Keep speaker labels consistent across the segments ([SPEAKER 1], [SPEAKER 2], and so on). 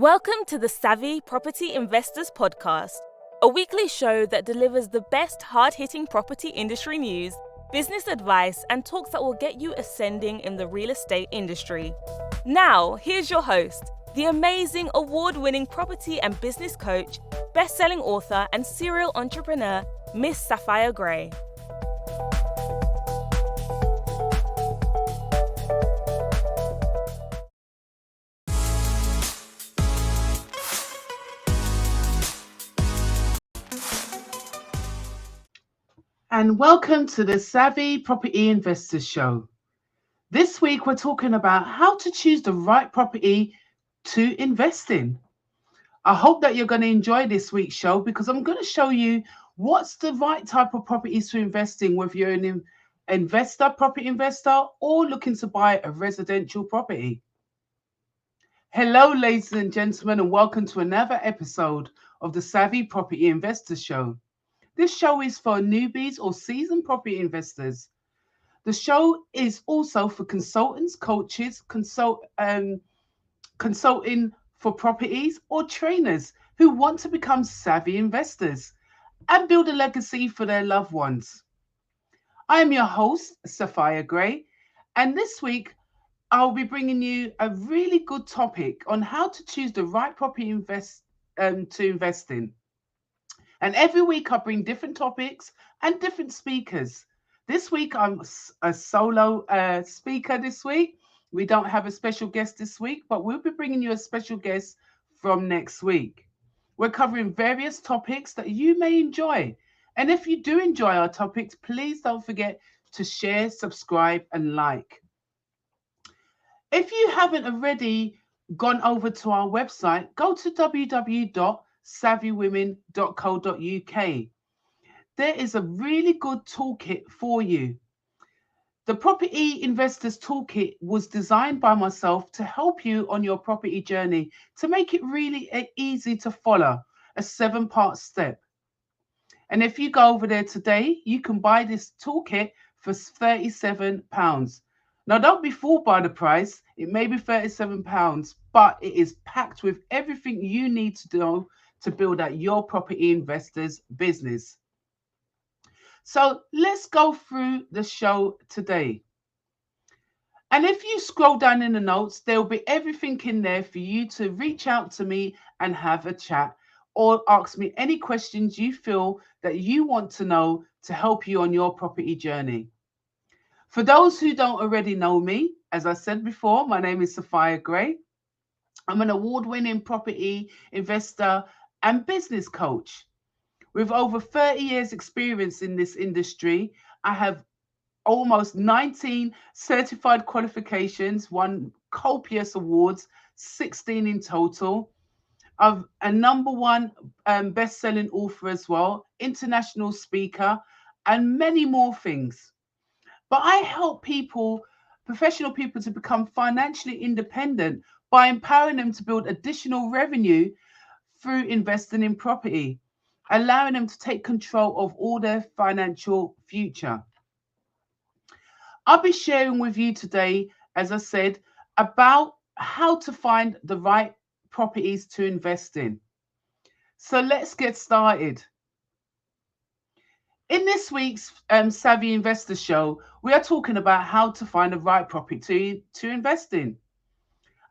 [SPEAKER 1] Welcome to the Savvy Property Investors Podcast, a weekly show that delivers the best hard-hitting property industry news, business advice, and talks that will get you ascending in the real estate industry. Now, here's your host, the amazing award-winning property and business coach, best-selling author, and serial entrepreneur, Miss Sapphire Gray.
[SPEAKER 2] And welcome to the Savvy Property Investors Show. This week we're talking about how to choose the right property to invest in. I hope that you're going to enjoy this week's show because I'm going to show you what's the right type of properties to invest in, whether you're an property investor, or looking to buy a residential property. Hello, ladies and gentlemen, and welcome to another episode of the Savvy Property Investors Show. This show is for newbies or seasoned property investors. The show is also for consultants, coaches, consulting for properties, or trainers who want to become savvy investors and build a legacy for their loved ones. I am your host, Sapphire Gray, and this week I'll be bringing you a really good topic on how to choose the right property to invest in. And every week I bring different topics and different speakers. This week I'm a solo speaker this week. We don't have a special guest this week, but we'll be bringing you a special guest from next week. We're covering various topics that you may enjoy. And if you do enjoy our topics, please don't forget to share, subscribe, and like. If you haven't already gone over to our website, go to www.savvywomen.co.uk. There is a really good toolkit for you. The Property Investors Toolkit was designed by myself to help you on your property journey, to make it really easy to follow, a 7-part step. And if you go over there today, you can buy this toolkit for £37. Now, don't be fooled by the price. It may be £37, but it is packed with everything you need to do to build out your property investors business. So let's go through the show today. And if you scroll down in the notes, there will be everything in there for you to reach out to me and have a chat, or ask me any questions you feel that you want to know to help you on your property journey. For those who don't already know me, as I said before, my name is Sapphire Gray. I'm an award-winning property investor and business coach. With over 30 years experience in this industry, I have almost 19 certified qualifications, won copious awards, 16 in total. I'm a #1 best-selling author as well, international speaker, and many more things. But I help people, professional people, to become financially independent by empowering them to build additional revenue through investing in property, allowing them to take control of all their financial future. I'll be sharing with you today, as I said, about how to find the right properties to invest in. So let's get started. In this week's Savvy Investor Show, we are talking about how to find the right property to invest in.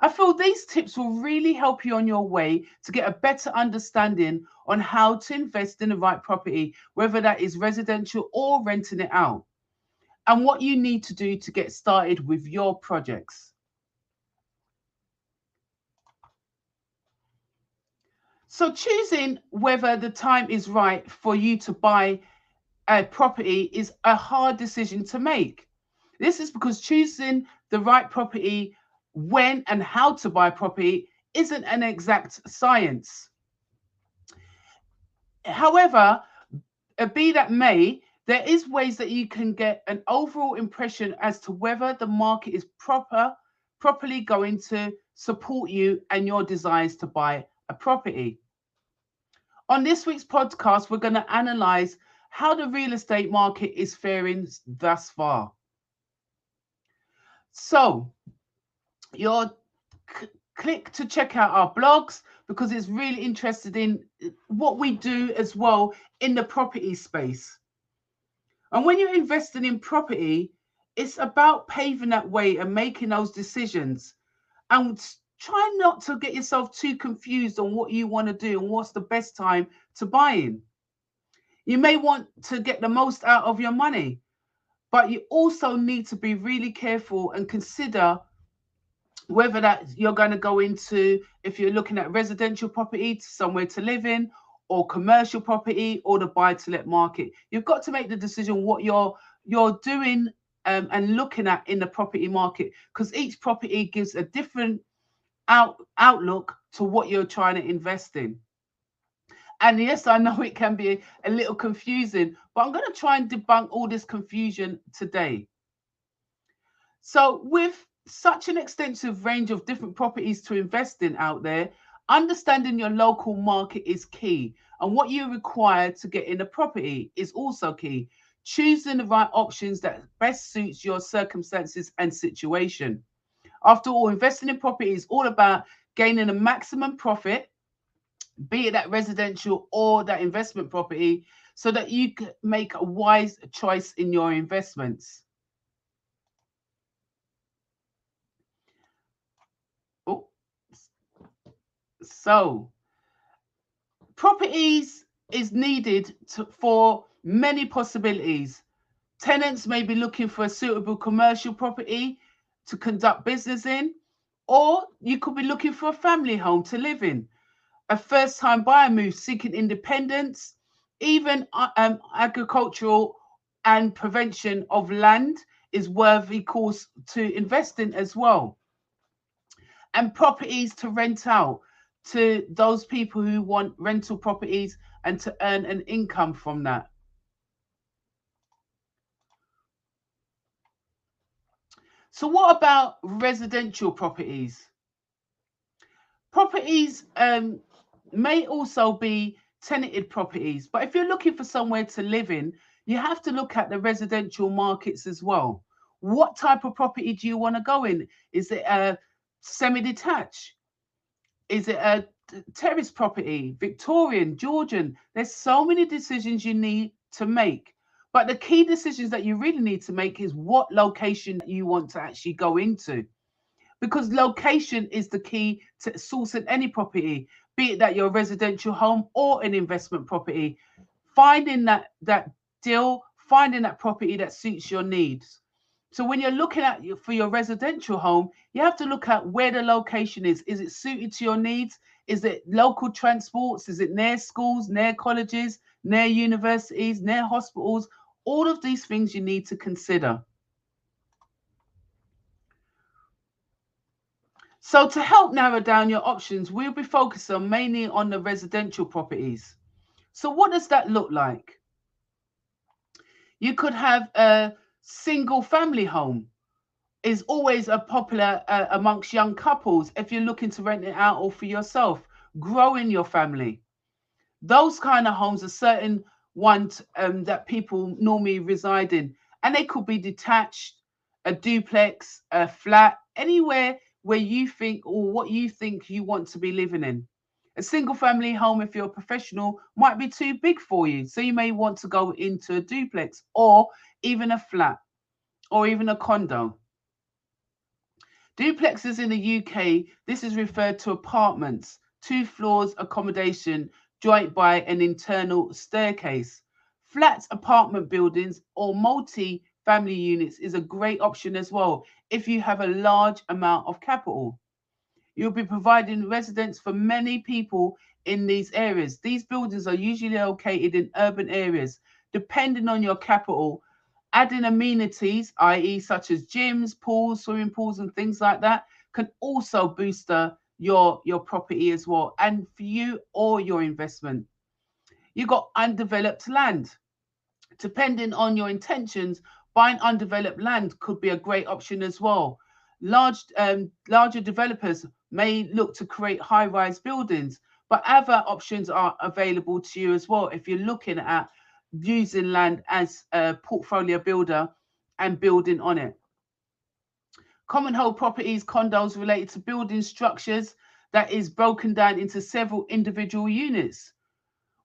[SPEAKER 2] I feel these tips will really help you on your way to get a better understanding on how to invest in the right property, whether that is residential or renting it out, and what you need to do to get started with your projects. So choosing whether the time is right for you to buy a property is a hard decision to make. This is because choosing the right property, when and how to buy property, isn't an exact science. However, be that may, there is ways that you can get an overall impression as to whether the market is properly going to support you and your desires to buy a property. On this week's podcast, we're going to analyze how the real estate market is faring thus far. So, your Click to check out our blogs because it's really interested in what we do as well in the property space. And when you're investing in property, it's about paving that way and making those decisions. And try not to get yourself too confused on what you want to do and what's the best time to buy in. You may want to get the most out of your money, but you also need to be really careful and consider whether that you're going to go into, if you're looking at residential property, somewhere to live in, or commercial property, or the buy to let market. You've got to make the decision what you're doing and looking at in the property market, because each property gives a different outlook to what you're trying to invest in. And yes, I know it can be a little confusing, but I'm going to try and debunk all this confusion today. So with such an extensive range of different properties to invest in out there, understanding your local market is key. And what you require to get in a property is also key. Choosing the right options that best suits your circumstances and situation. After all, investing in property is all about gaining a maximum profit, be it that residential or that investment property, so that you can make a wise choice in your investments. Oh, so properties is needed for many possibilities. Tenants may be looking for a suitable commercial property to conduct business in, or you could be looking for a family home to live in. A first-time buyer move seeking independence, even agricultural and prevention of land is worthy course to invest in as well. And properties to rent out to those people who want rental properties and to earn an income from that. So what about residential properties? Properties may also be tenanted properties, but if you're looking for somewhere to live in, you have to look at the residential markets as well. What type of property do you want to go in? Is it a semi-detached? Is it a terrace property, Victorian, Georgian? There's so many decisions you need to make. But the key decisions that you really need to make is what location you want to actually go into. Because location is the key to sourcing any property, be it that your residential home or an investment property. Finding that deal, finding that property that suits your needs. So when you're looking at for your residential home, you have to look at where the location is. Is it suited to your needs? Is it local transports? Is it near schools, near colleges, near universities, near hospitals? All of these things you need to consider. So to help narrow down your options, we'll be focusing mainly on the residential properties. So what does that look like? You could have a single family home. Is always a popular amongst young couples if you're looking to rent it out or for yourself, growing your family. Those kind of homes are certain ones that people normally reside in, and they could be detached, a duplex, a flat, anywhere where you think or what you think you want to be living in. A single family home, if you're a professional, might be too big for you, so you may want to go into a duplex or even a flat or even a condo. Duplexes in the UK, this is referred to apartments, 2 floors accommodation, joined by an internal staircase. Flats, apartment buildings, or multi-family units is a great option as well if you have a large amount of capital. You'll be providing residence for many people in these areas. These buildings are usually located in urban areas. Depending on your capital, adding amenities, i.e. such as gyms, pools, swimming pools and things like that, can also boost your property as well, and for you or your investment. You've got undeveloped land. Depending on your intentions, buying undeveloped land could be a great option as well. Larger developers may look to create high-rise buildings, but other options are available to you as well if you're looking at using land as a portfolio builder and building on it. Common hold properties, condos related to building structures that is broken down into several individual units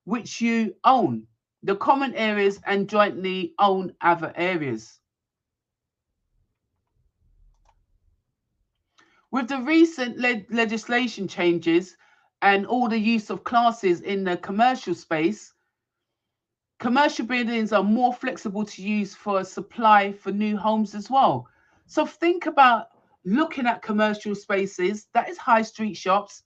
[SPEAKER 2] which you own, the common areas and jointly own other areas. With the recent legislation changes and all the use of classes in the commercial space, commercial buildings are more flexible to use for supply for new homes as well. So think about looking at commercial spaces, that is high street shops.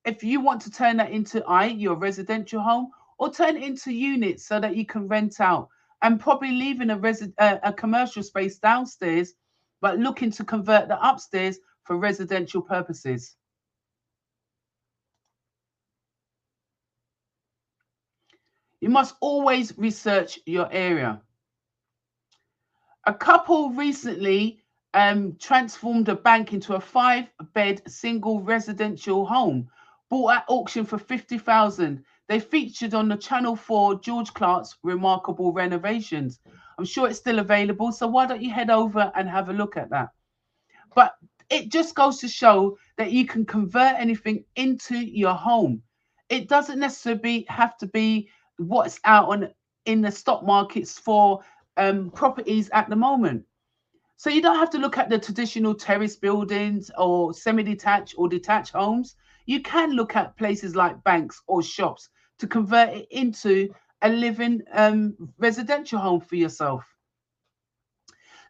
[SPEAKER 2] If you want to turn that into your residential home, or turn it into units so that you can rent out, and probably leaving a commercial space downstairs, but looking to convert the upstairs for residential purposes. You must always research your area. A couple recently transformed a bank into a 5-bed single residential home, bought at auction for 50,000. They featured on the Channel 4 George Clark's Remarkable Renovations. I'm sure it's still available, so why don't you head over and have a look at that? But it just goes to show that you can convert anything into your home. It doesn't necessarily have to be what's out in the stock markets for properties at the moment. So you don't have to look at the traditional terrace buildings or semi-detached or detached homes. You can look at places like banks or shops to convert it into a living residential home for yourself.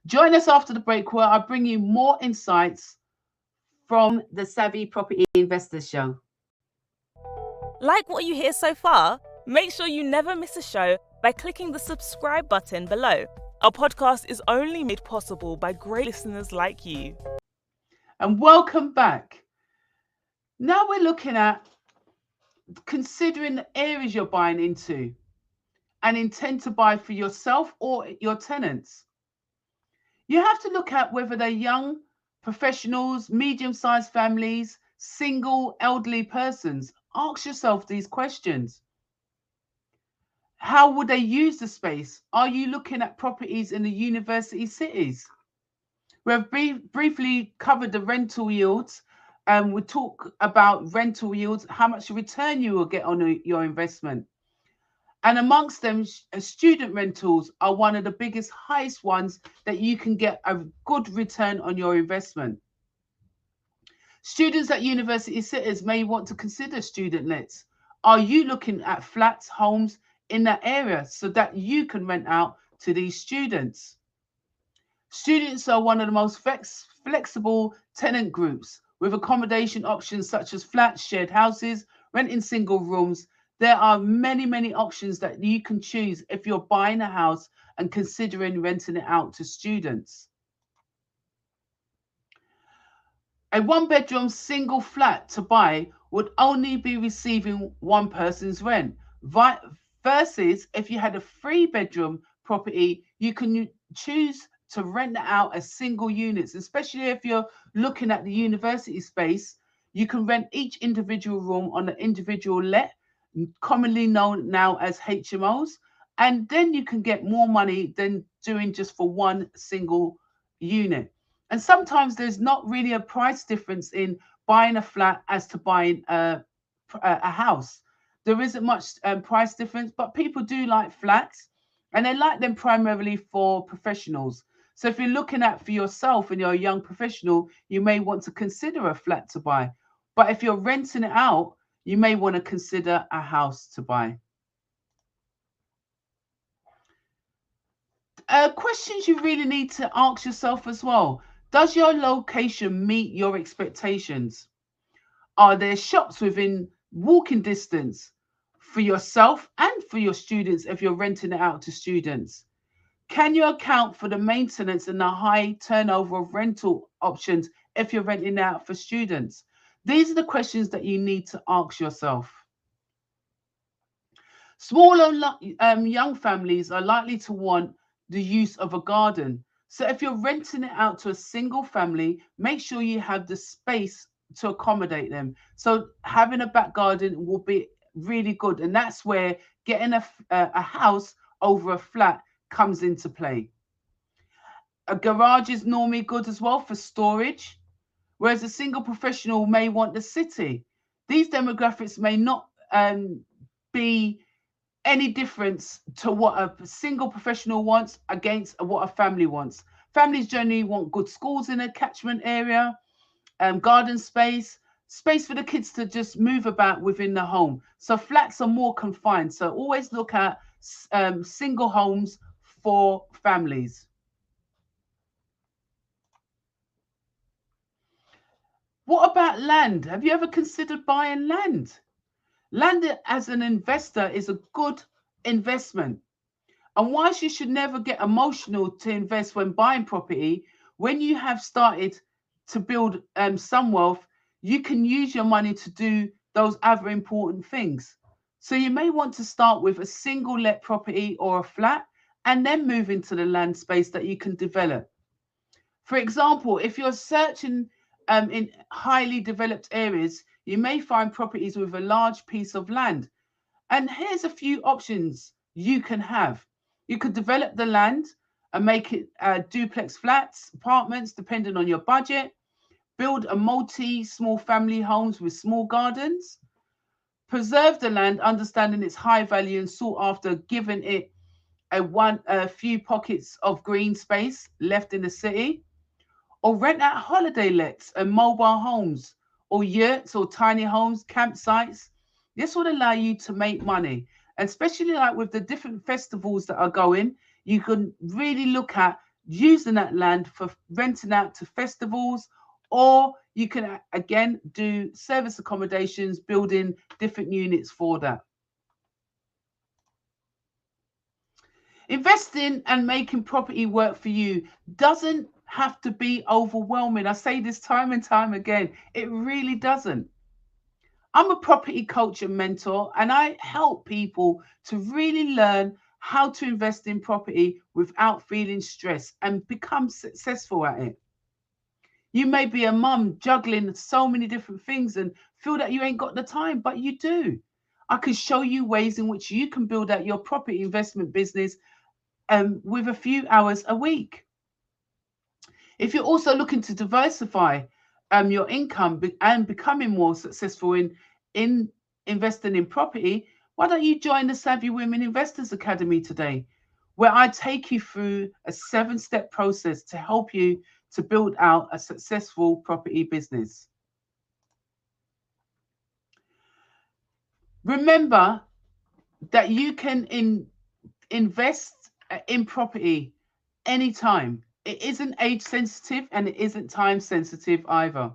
[SPEAKER 2] Join us after the break where I bring you more insights from the Savvy Property Investors Show.
[SPEAKER 1] Like what you hear so far? Make sure you never miss a show by clicking the subscribe button below. Our podcast is only made possible by great listeners like you.
[SPEAKER 2] And welcome back. Now we're looking at considering the areas you're buying into and intend to buy for yourself or your tenants. You have to look at whether they're young, professionals, medium-sized families, single, elderly persons. Ask yourself these questions. How would they use the space? Are you looking at properties in the university cities? We've briefly covered the rental yields, and we talk about rental yields, how much return you will get on your investment. And amongst them, student rentals are one of the biggest, highest ones that you can get a good return on your investment. Students at university cities may want to consider student lets. Are you looking at flats, homes in that area so that you can rent out to these students? Students are one of the most flexible tenant groups with accommodation options such as flats, shared houses, renting single rooms. There are many, many options that you can choose if you're buying a house and considering renting it out to students. A 1-bedroom single flat to buy would only be receiving one person's rent. Versus if you had a 3-bedroom property, you can choose to rent it out as single units, especially if you're looking at the university space. You can rent each individual room on an individual let, commonly known now as HMOs, and then you can get more money than doing just for one single unit. And sometimes there's not really a price difference in buying a flat as to buying a house. There isn't much price difference, but people do like flats, and they like them primarily for professionals. So if you're looking at for yourself and you're a young professional, you may want to consider a flat to buy. But if you're renting it out, you may want to consider a house to buy. Questions you really need to ask yourself as well. Does your location meet your expectations? Are there shops within walking distance for yourself and for your students if you're renting it out to students? Can you account for the maintenance and the high turnover of rental options if you're renting it out for students? These are the questions that you need to ask yourself. Smaller young families are likely to want the use of a garden. So if you're renting it out to a single family, make sure you have the space to accommodate them. So having a back garden will be really good. And that's where getting a house over a flat comes into play. A garage is normally good as well for storage, whereas a single professional may want the city. These demographics may not be any difference to what a single professional wants against what a family wants. Families generally want good schools in a catchment area, garden space, space for the kids to just move about within the home. So flats are more confined. So always look at single homes for families. What about land? Have you ever considered buying land? Land as an investor is a good investment. And whilst you should never get emotional to invest when buying property, when you have started to build some wealth, you can use your money to do those other important things. So you may want to start with a single let property or a flat and then move into the land space that you can develop. For example, if you're searching in highly developed areas, you may find properties with a large piece of land. And here's a few options you can have. You could develop the land and make it duplex flats, apartments, depending on your budget. Build a small family homes with small gardens. Preserve the land, understanding its high value and sought after, giving it a few pockets of green space left in the city. Or rent out holiday lets and mobile homes, or yurts or tiny homes, campsites. This would allow you to make money. And especially like with the different festivals that are going, you can really look at using that land for renting out to festivals, or you can again do service accommodations, building different units for that. Investing and making property work for you doesn't have to be overwhelming. I say this time and time again, it really doesn't. I'm a property coach and mentor, and I help people to really learn how to invest in property without feeling stressed and become successful at it. You may be a mum juggling so many different things and feel that you ain't got the time, but you do. I can show you ways in which you can build out your property investment business with a few hours a week. If you're also looking to diversify your income and becoming more successful in investing in property, why don't you join the Savvy Women Investors Academy today, where I take you through a 7-step process to help you to build out a successful property business. Remember that you can invest in property anytime. It isn't age sensitive and it isn't time sensitive either.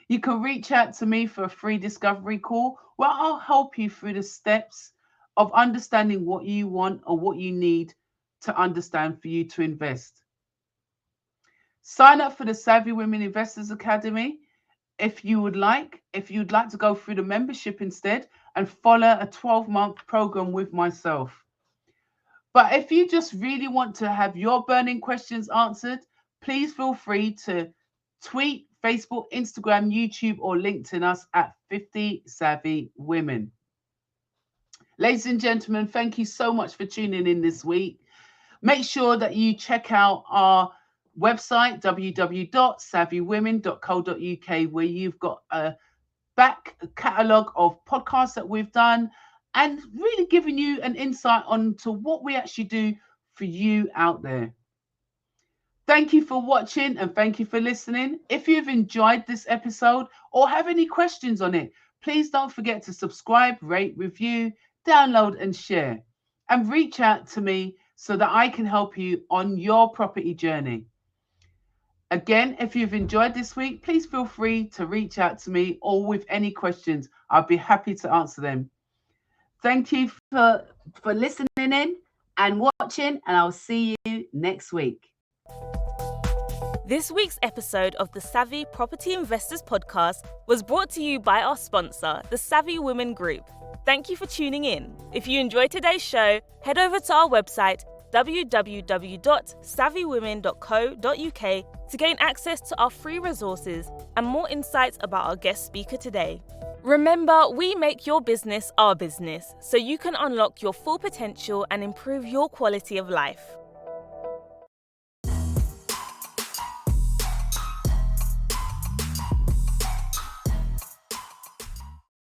[SPEAKER 2] You can reach out to me for a free discovery call where I'll help you through the steps of understanding what you want or what you need to understand for you to invest. Sign up for the Savvy Women Investors Academy if you'd like to go through the membership instead and follow a 12-month program with myself. But if you just really want to have your burning questions answered, please feel free to tweet, Facebook, Instagram, YouTube, or LinkedIn us at 50 Savvy Women. Ladies and gentlemen, thank you so much for tuning in this week. Make sure that you check out our website, www.savvywomen.co.uk, where you've got a back catalogue of podcasts that we've done and really giving you an insight onto what we actually do for you out there. Thank you for watching and thank you for listening. If you've enjoyed this episode or have any questions on it, please don't forget to subscribe, rate, review, download and share. And reach out to me so that I can help you on your property journey. Again, if you've enjoyed this week, please feel free to reach out to me or with any questions. I'll be happy to answer them. Thank you for listening in and watching, and I'll see you next week.
[SPEAKER 1] This week's episode of the Savvy Property Investors Podcast was brought to you by our sponsor, the Savvy Women Group. Thank you for tuning in. If you enjoyed today's show, head over to our website, www.savvywomen.co.uk, to gain access to our free resources and more insights about our guest speaker today. Remember, we make your business our business, so you can unlock your full potential and improve your quality of life.